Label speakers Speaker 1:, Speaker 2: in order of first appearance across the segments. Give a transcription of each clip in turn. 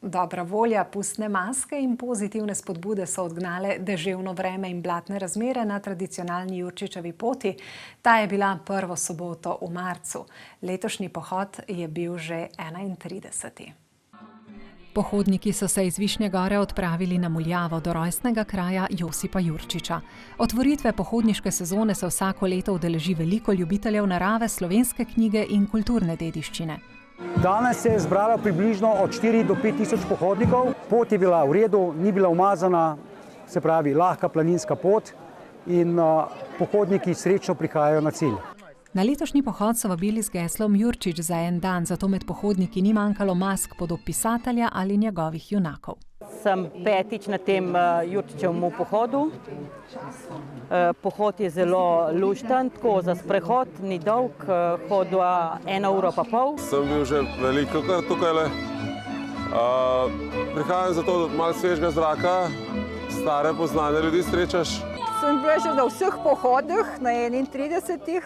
Speaker 1: Dobra volja, pustne maske in pozitivne spodbude so odgnale deževno vreme in blatne razmere na tradicionalni Jurčičevi poti. Ta je bila prvo soboto v marcu. Letošnji pohod je bil že 31. Pohodniki so se iz Višnje Gore odpravili na Muljavo do rojstnega kraja Josipa Jurčiča. Otvoritve pohodniške sezone se vsako leto udeleži veliko ljubiteljev narave, slovenske knjige in kulturne dediščine.
Speaker 2: Danes se je zbralo približno od 4 do 5 tisoč pohodnikov. Pot je bila v redu, ni bila umazana, se pravi lahka planinska pot in pohodniki srečno prihajajo na cilj.
Speaker 1: Na letošnji pohod so vabili z geslom Jurčič za en dan, zato med pohodniki ni manjkalo mask podob pisatelja ali njegovih junakov.
Speaker 3: Sem petič na tem Jurčičevem pohodu. Pohod je zelo lušten, tako za sprehod, ni dolg, hodila 1,5 ure.
Speaker 4: Sem bil že veliko kar tukajle. Prihajam zato malo svežega zraka, stare poznane ljudi srečaš.
Speaker 5: Sem bila že na vseh pohodih, na 31.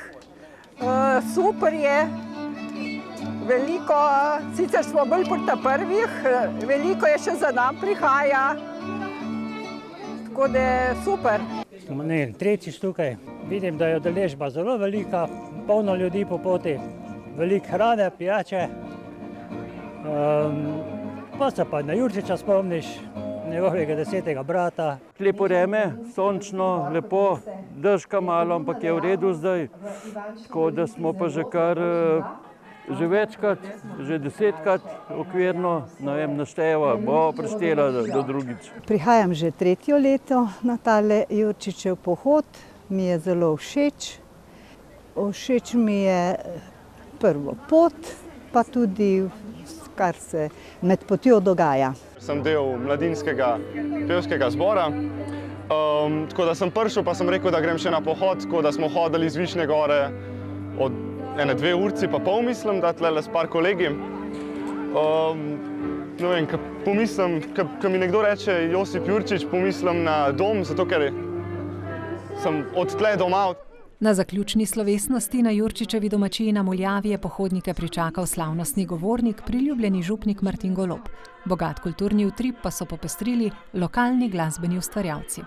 Speaker 5: Super je, veliko, sicer smo bolj pri prvih, veliko je še za nam prihaja, tako da je super.
Speaker 6: Smo tretjič tukaj, vidim, da je udeležba zelo velika, polno ljudi po poti, veliko hrane, pijače, pa se pa na Jurčiča spomniš, njegovega 10. brata.
Speaker 7: Lepo vreme, sončno, lepo, dežka malo, ampak je v redu zdaj. Tako da smo pa že kar že večkrat, že 10-krat okvirno, ne vem, našteva, bo preštela do drugič.
Speaker 8: Prihajam že 3. leto na tale Jurčičev pohod, mi je zelo všeč. Všeč mi je prvo pot, pa tudi kar se med potjo dogaja.
Speaker 9: Sem del mladinskega pevskega zbora, tako da sem prišel, pa sem rekel, da grem še na pohod, tako da smo hodili iz Višnje Gore od 1-2 urci pa pol, mislim, da tle s par kolegi. Ne vem, ko mi nekdo reče Josip Jurčič, pomislim na dom, zato ker sem od tle doma.
Speaker 1: Na zaključni slovesnosti na Jurčičevi domačiji na Muljavi je pohodnike pričakal slavnostni govornik, priljubljeni župnik Martin Golob. Bogat kulturni utrip pa so popestrili lokalni glasbeni ustvarjalci.